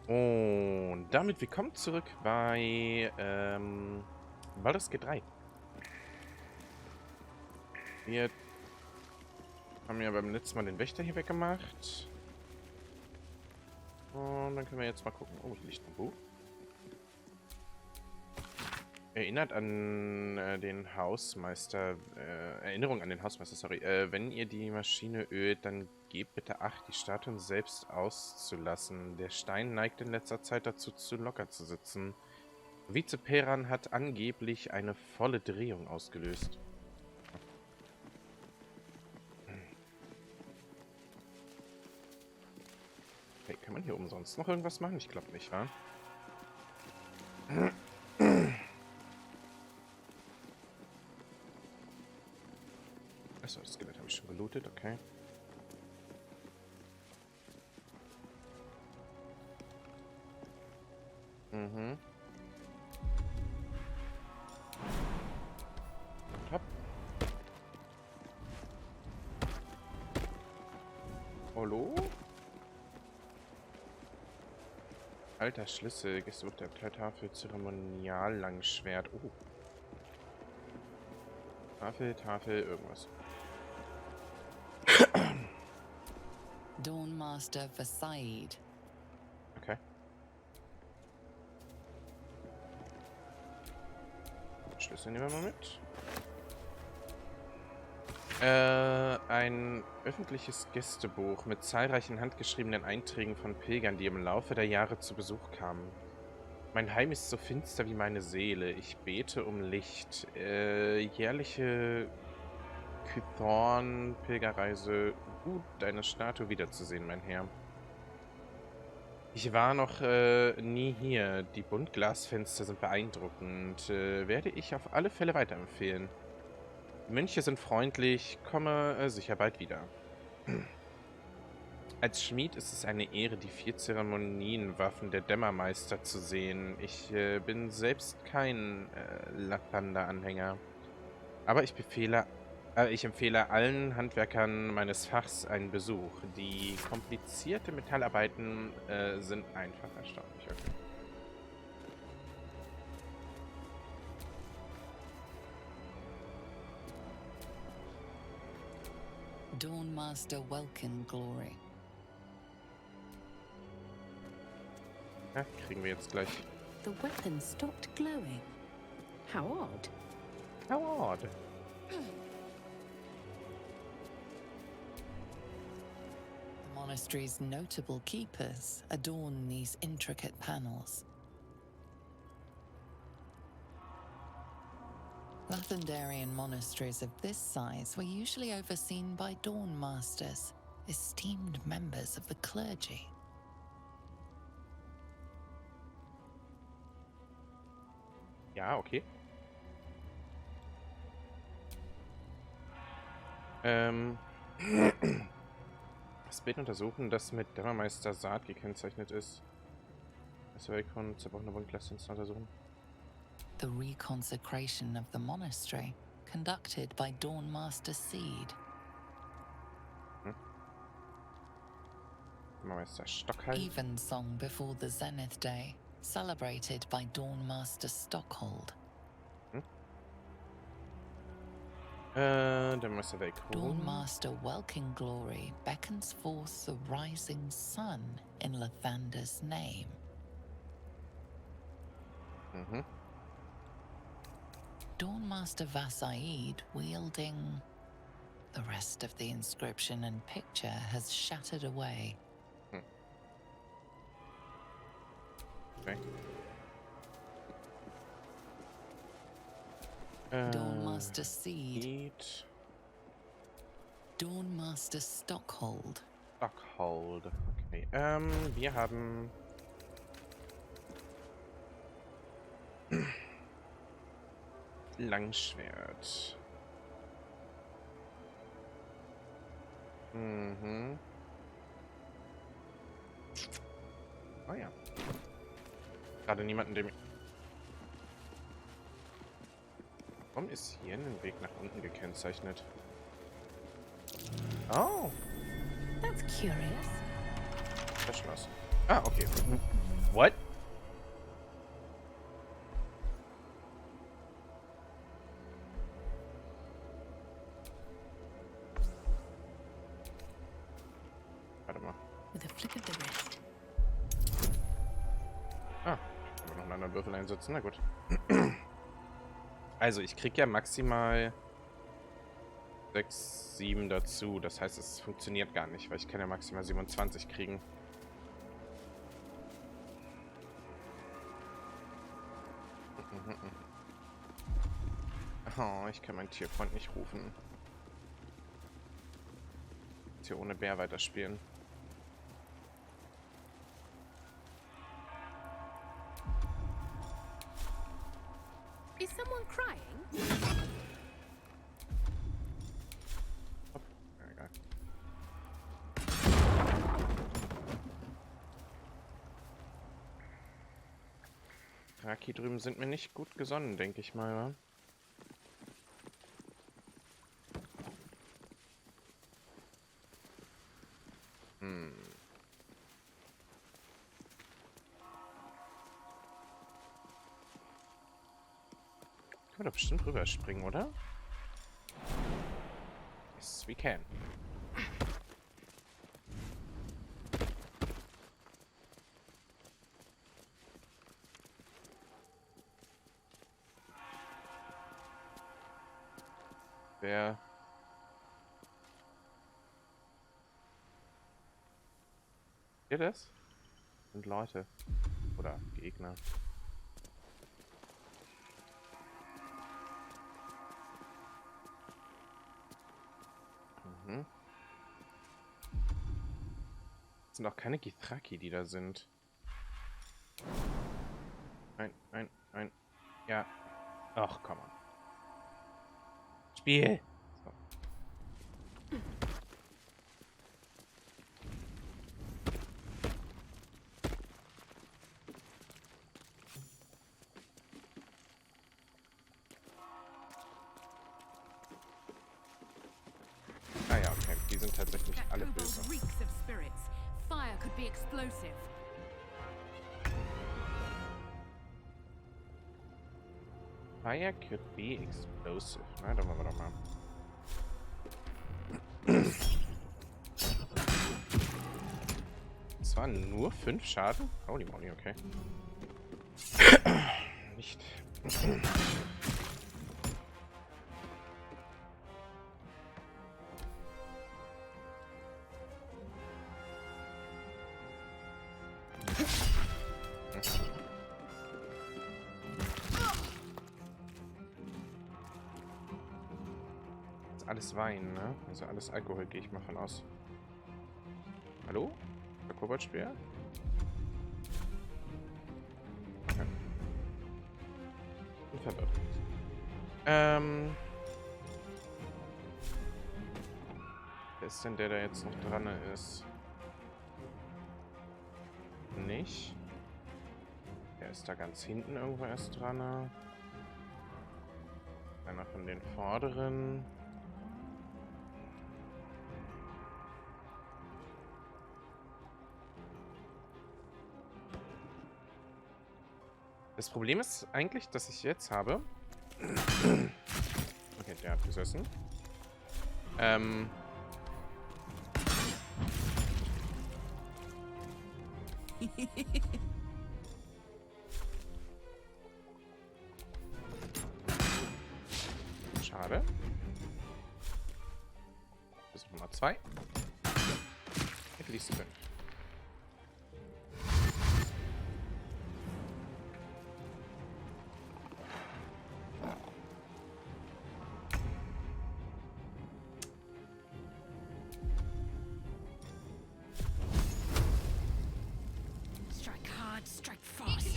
Und damit willkommen zurück bei Baldurs Gate 3. Wir haben ja beim letzten Mal den Wächter hier weggemacht. Und dann können wir jetzt mal gucken. Oh, hier liegt ein Buch. Erinnert an den Hausmeister, Erinnerung an den Hausmeister, sorry. Wenn ihr die Maschine ölt, dann gebt bitte Acht, die Statuen selbst auszulassen. Der Stein neigt in letzter Zeit dazu, zu locker zu sitzen. Vizeperan hat angeblich eine volle Drehung ausgelöst. Okay, kann man hier oben sonst noch irgendwas machen? Ich glaube nicht, wa? Achso, das Skelett habe ich schon gelootet, okay. Mhm. Hopp. Hallo? Alter Schlüssel, Gästebuch der Abteiltafel, Zeremoniallangschwert. Oh. Tafel, irgendwas. Dawnmaster Versailles. Okay. Schlüssel nehmen wir mal mit. Ein öffentliches Gästebuch mit zahlreichen handgeschriebenen Einträgen von Pilgern, die im Laufe der Jahre zu Besuch kamen. Mein Heim ist so finster wie meine Seele. Ich bete um Licht. Jährliche Kythorn-Pilgerreise. Gut, deine Statue wiederzusehen, mein Herr. Ich war noch nie hier. Die Buntglasfenster sind beeindruckend. Werde ich auf alle Fälle weiterempfehlen. Die Mönche sind freundlich. Komme sicher bald wieder. Als Schmied ist es eine Ehre, die 4 Zeremonienwaffen der Dämmermeister zu sehen. Ich bin selbst kein Lathander-Anhänger. Aber ich empfehle allen Handwerkern meines Fachs einen Besuch. Die komplizierte Metallarbeiten sind einfach erstaunlich. Okay. Dawnmaster Welkin Glory. Ja, kriegen wir jetzt gleich. The weapon stopped glowing. How odd. How odd. The monastery's notable keepers adorn these intricate panels. Lathandarian monasteries of this size were usually overseen by Dawnmasters, esteemed members of the clergy. Ja, okay. Das Bild untersuchen, das mit Dämmermeister Saat gekennzeichnet ist. Das Weltkon zerbrochene Buntglas untersuchen. The reconsecration of the monastery, conducted by Dawnmaster Seed. Dämmermeister Stockheim. Evensong before the Zenith Day, celebrated by Dawnmaster Stockhold. Dämmermeister Weltkon. Dawnmaster Welkin Glory beckons forth the rising sun in Lathander's name. Dawnmaster Vasaid wielding... The rest of the inscription and picture has shattered away. Okay. Dawnmaster Seed. Dawnmaster Stockhold. Stockhold. Okay. Wir haben... Langschwert. Oh ja. Gerade niemanden, dem... Warum ist hier ein Weg nach unten gekennzeichnet? Oh. That's curious. Verschlossen. Ah, okay. What? Warte mal. With a flick of the wrist. Ah, kann man noch einen anderen Würfel einsetzen. Na gut. Also, ich krieg ja maximal 6, 7 dazu. Das heißt, es funktioniert gar nicht, weil ich kann ja maximal 27 kriegen. Oh, ich kann meinen Tierfreund nicht rufen. Jetzt hier ohne Bär weiterspielen. Is someone crying? Hopp. Ja, egal. Raki drüben sind mir nicht gut gesonnen, denke ich mal, wa? Können wir da bestimmt rüberspringen, oder? Yes, we can. Wer... Ihr das? Sind Leute. Oder Gegner. Mhm. Es sind auch keine Githraki, die da sind. Nein. Ja. Ach, komm on. Spiel! So. Ah ja, okay. Die sind tatsächlich That alle kobold böse. reeks of spirits. Fire could be explosive. Fire could be explosive. Na, dann machen wir doch mal. Das waren nur 5 Schaden? Holy moly, okay. Nicht. Alles Wein, ne? Also alles Alkohol, gehe ich mal von aus. Hallo? Der Koboldspeer? Okay. Bin verwirrt. Wer ist denn der da jetzt noch dran ist? Nicht. Der ist da ganz hinten irgendwo erst dran. Einer von den vorderen. Das Problem ist eigentlich, dass ich jetzt habe. Okay, der hat gesessen. Schade. Versuch Nummer 2. Hier fließt 5. Strike hard, strike fast.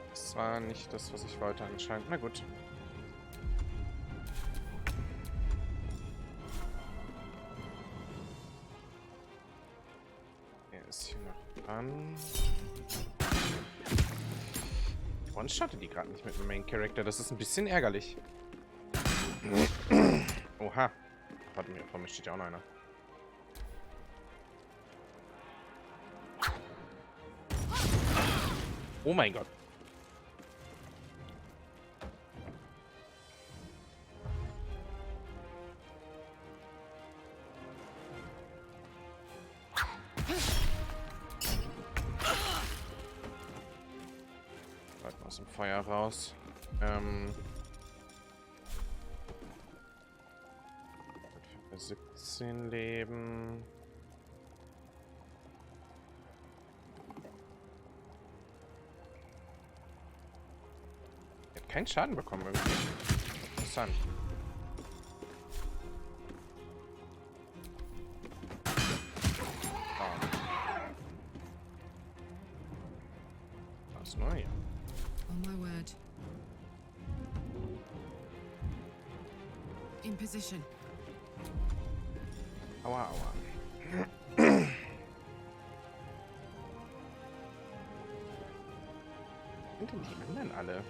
Das war nicht das, was ich wollte anscheinend. Na gut. Er ist hier noch dran. Ich one-shotte die gerade nicht mit dem Main Character. Das ist ein bisschen ärgerlich. Oha. Warte, mir vor mir steht ja auch noch einer. Oh mein Gott. Warte, aus dem Feuer raus. 17 Leben. Er hat keinen Schaden bekommen irgendwie. Interessant. Was neu? On my word. In position. Aua, aua. Sind denn die anderen alle?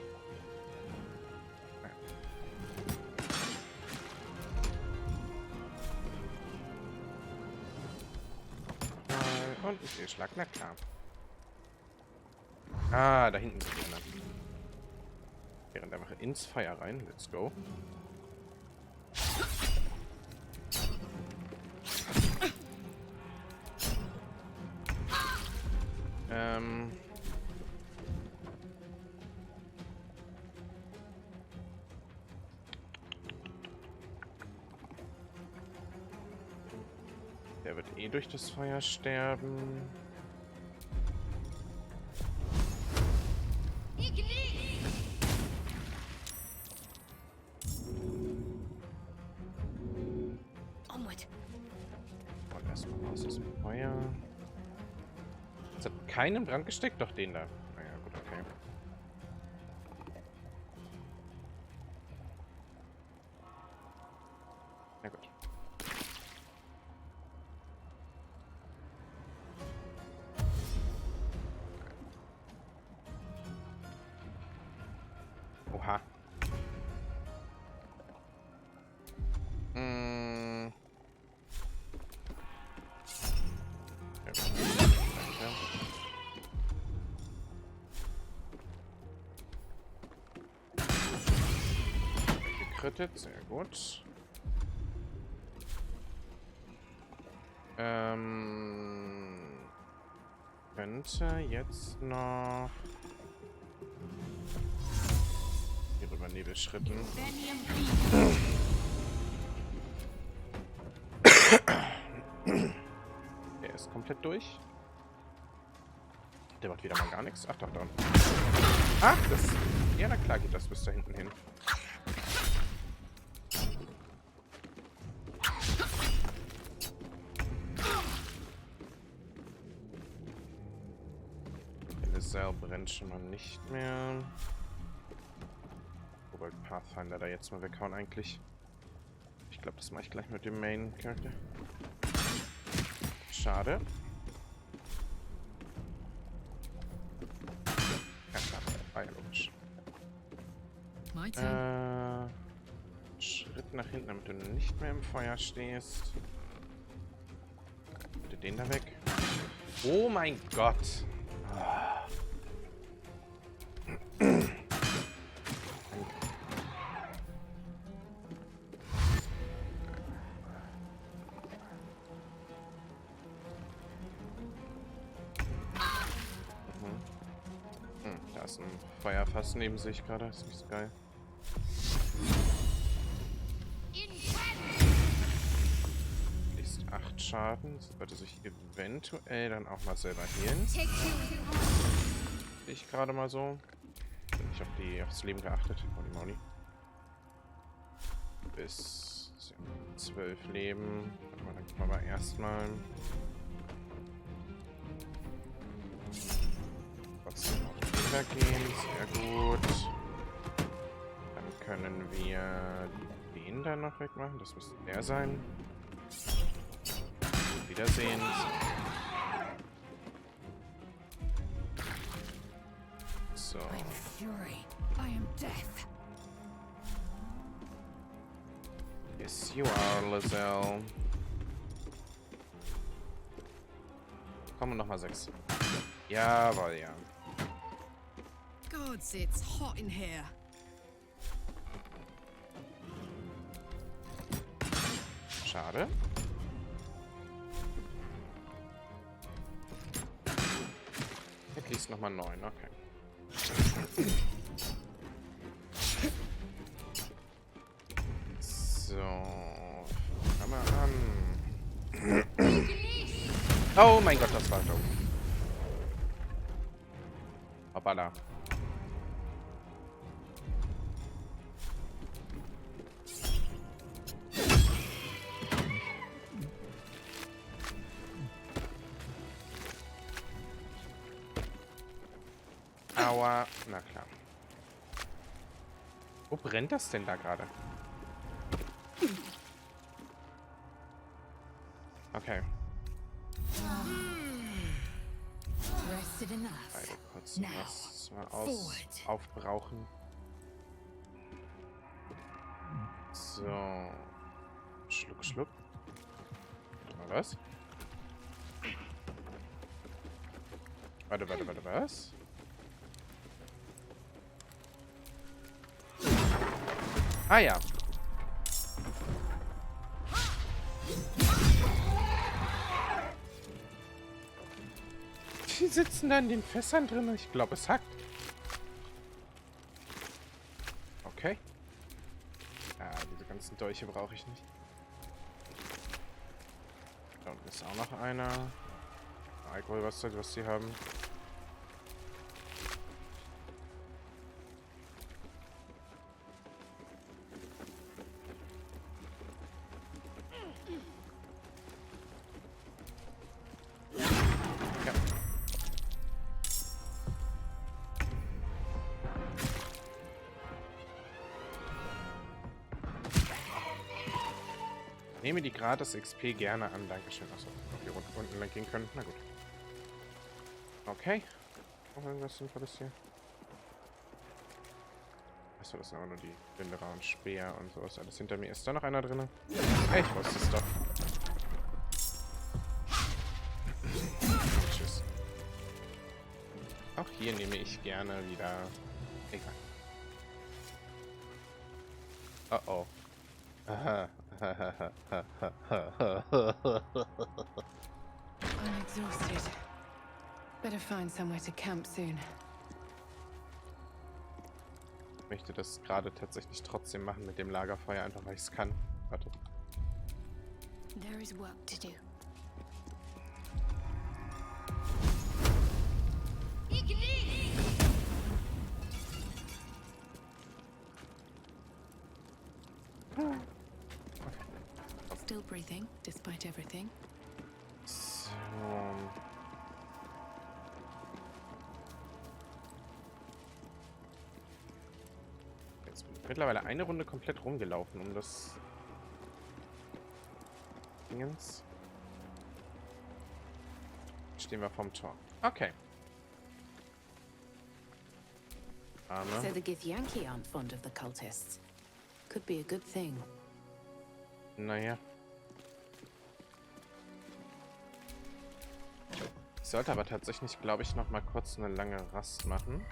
Und ein Fehlschlag, na klar. Ah, da hinten sind die anderen. Während der Wache ins Feuer rein. Let's go. Der wird eh durch das Feuer sterben. Onward. Und erstmal raus aus dem Feuer. Es hat keinen Brand gesteckt, doch den da. Naja, gut, okay. Na gut. Oha. Ja, danke. Gekrittet, sehr gut. Könnte jetzt noch hier rüber Nebel schritten. Der ist komplett durch. Der macht wieder mal gar nichts. Ach doch, da unten. Ach, das. Ja, na klar geht das bis da hinten hin. Der Seil brennt schon mal nicht mehr. Wobei Pathfinder da jetzt mal weghauen eigentlich. Ich glaube, das mache ich gleich mit dem Main-Charakter. Schade. Ja, klar. War ja logisch. My turn. Schritt nach hinten, damit du nicht mehr im Feuer stehst. Bitte den da weg. Oh mein Gott. Da ist ein Feuerfass neben sich gerade. Ist nicht so geil. Ist 8 Schaden. Sollte sich eventuell dann auch mal selber heilen. Ich gerade mal so. Nicht aufs Leben geachtet. Holy moly. Bis 12 Leben. Warte mal, dann gucken wir mal erstmal. Trotzdem auf den da gehen. Sehr gut. Dann können wir den da noch wegmachen. Das müsste der sein. Wiedersehen. So. Fury. I am death. Yes, you are, Lizelle. Komm, noch mal 6. Jawohl, ja. Gods, it's hot in here. Schade. Jetzt liest nochmal 9, okay. So. Komm mal an. Oh mein Gott, das war dumm. Hoppala. Aua. Na klar. Wo brennt das denn da gerade? Okay. Rested enough. Beide kurz Now, was mal forward. aufbrauchen. So. Schluck, schluck. Mal was? Warte, was? Ah ja. Die sitzen da in den Fässern drin. Ich glaube, es hackt. Okay. Ja, diese ganzen Dolche brauche ich nicht. Da unten ist auch noch einer. Alkohol, was die haben. Ja. Nehme die gratis XP gerne an. Dankeschön. Achso, ob wir unten lang gehen können. Na gut. Okay. Noch irgendwas Sinnvolles hier? Achso, das sind aber nur die Binderer und Speer und so ist alles hinter mir. Ist da noch einer drin? Ich wusste es doch. Tschüss. Auch hier nehme ich gerne wieder... Egal. Oh oh. Aha. I'm exhausted. Better find somewhere to camp soon. Ich möchte das gerade tatsächlich trotzdem machen mit dem Lagerfeuer, einfach weil ich es kann. Warte. There is work to do. Still breathing, despite everything. So. Jetzt bin ich mittlerweile eine Runde komplett rumgelaufen, um das Dingens. Stehen wir vorm Tor. Okay. So the Githyanki aren't fond of the cultists. Could be a good thing. Naja. Ich sollte aber tatsächlich, glaube ich, noch mal kurz eine lange Rast machen.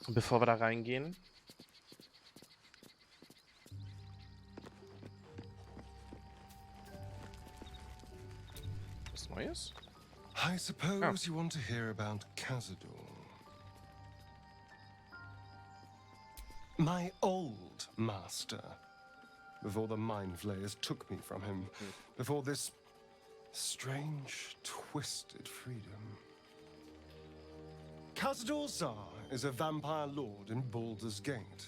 Bevor wir da reingehen. Was Neues? I suppose you want to hear about Cazador. My old master. Before the mind flayers took me from him. Before this strange, twisted freedom. Cazador Zar is a vampire lord in Baldur's Gate.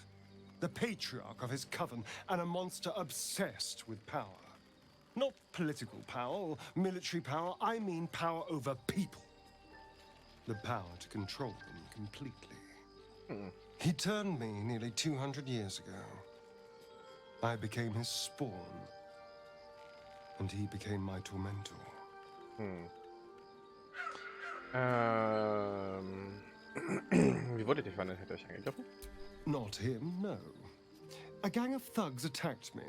The patriarch of his coven and a monster obsessed with power. Not political power or military power, I mean power over people. The power to control them completely. He turned me nearly 200 years ago. I became his spawn. And he became my tormentor. Wie wurdet ihr verwandelt? Hat ihr euch angegriffen? Not him, no. A gang of thugs attacked me,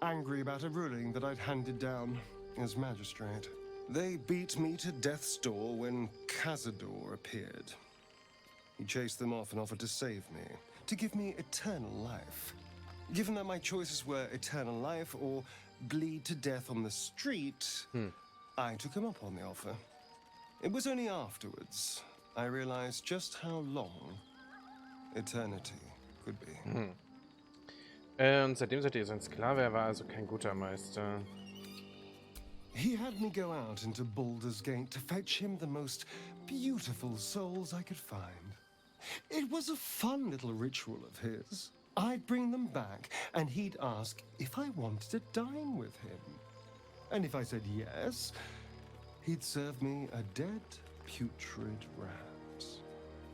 angry about a ruling that I'd handed down as magistrate. They beat me to death's door when Cazador appeared. He chased them off and offered to save me, to give me eternal life. Given that my choices were eternal life or bleed to death on the street, I took him up on the offer. It was only afterwards I realized just how long eternity could be. Und seitdem seid ihr sein Sklave, er war also kein guter Meister. He had me go out into Baldur's Gate to fetch him the most beautiful souls I could find. It was a fun little ritual of his. I'd bring them back, and he'd ask if I wanted to dine with him. And if I said yes, he'd serve me a dead, putrid rat.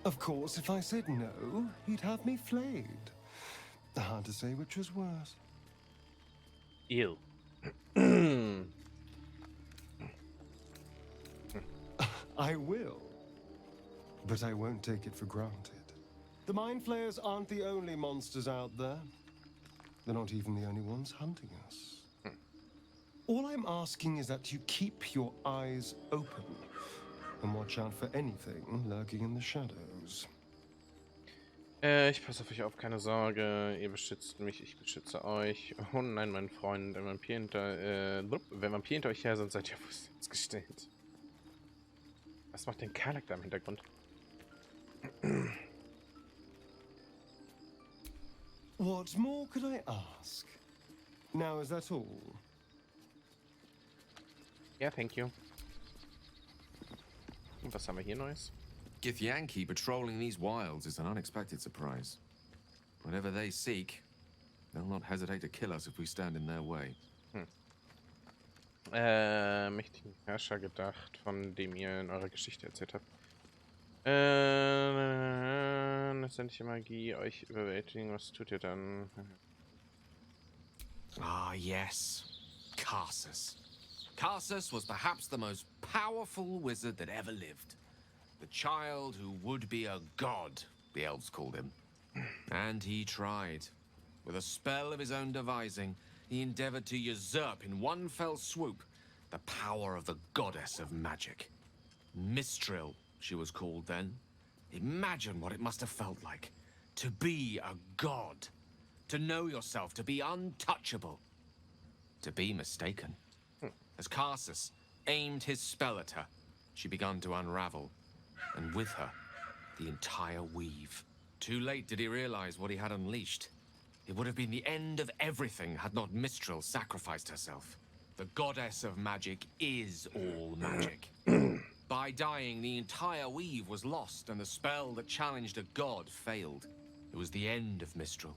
Of course, if I said no, he'd have me flayed. Hard to say which was worse. Ew. I will, but I won't take it for granted. The Mind Flayers aren't the only monsters out there. They're not even the only ones hunting us. All I'm asking is that you keep your eyes open and watch out for anything lurking in the shadows. Ich passe auf euch auf, keine Sorge. Ihr beschützt mich, ich beschütze euch. Oh nein, mein Freund, wenn Vampir hinter euch her sind, seid ihr auf gestellt. Was macht denn Charakter im Hintergrund? What more could I ask? Now, is that all? Ja, thank you. Und was haben wir hier Neues? Githyanki patrolling these wilds is an unexpected surprise. Whatever they seek, they'll not hesitate to kill us if we stand in their way. Mächtigen Herrscher gedacht, von dem ihr in eurer Geschichte erzählt habt. Letztendliche Magie, euch überwältigen, was tut ihr dann? Ah, yes. Karsus. Karsus was perhaps the most powerful wizard that ever lived. The child who would be a god, the elves called him. And he tried. With a spell of his own devising, he endeavored to usurp in one fell swoop the power of the goddess of magic. Mistral, she was called then. Imagine what it must have felt like to be a god, to know yourself, to be untouchable, to be mistaken. As Karsus aimed his spell at her, she began to unravel, and with her, the entire weave. Too late did he realize what he had unleashed. It would have been the end of everything had not Mistral sacrificed herself. The goddess of magic is all magic. By dying, the entire weave was lost, and the spell that challenged a god failed. It was the end of Mistral,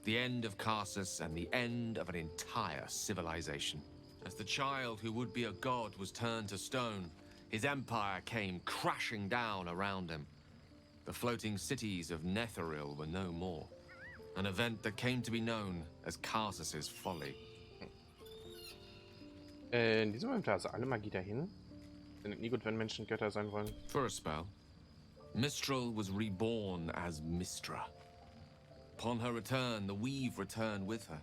the end of Karsus, and the end of an entire civilization. As the child who would be a god was turned to stone, his empire came crashing down around him. The floating cities of Netheril were no more. An event that came to be known as Karsus's folly. In diesem Moment also alle Magie dahin. Denn nie gut, wenn Menschen Götter sein wollen. For a spell, Mistral was reborn as Mistra. Upon her return, the weave returned with her.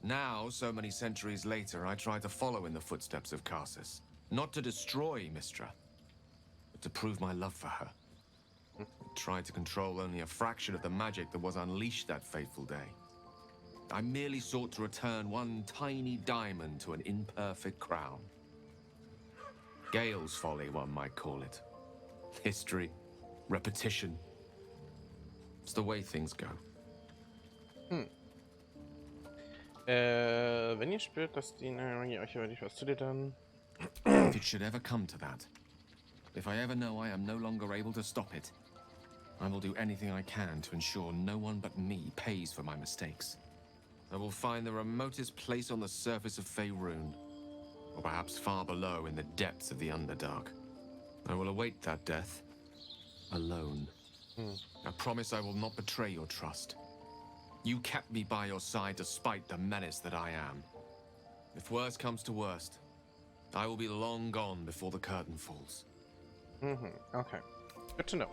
Now, so many centuries later, I try to follow in the footsteps of Karsus. Not to destroy Mistra, but to prove my love for her. I tried to control only a fraction of the magic that was unleashed that fateful day. I merely sought to return one tiny diamond to an imperfect crown. Gale's folly, one might call it. History, repetition. It's the way things go. Wenn ihr spürt, dass die Magie euch überlegt, was tut ihr dann? If it should ever come to that, if I ever know I am no longer able to stop it, I will do anything I can to ensure no one but me pays for my mistakes. I will find the remotest place on the surface of Faerun, or perhaps far below in the depths of the Underdark. I will await that death, alone. I promise I will not betray your trust. You kept me by your side despite the menace that I am. If worst comes to worst, I will be long gone before the curtain falls. Okay. Good to know.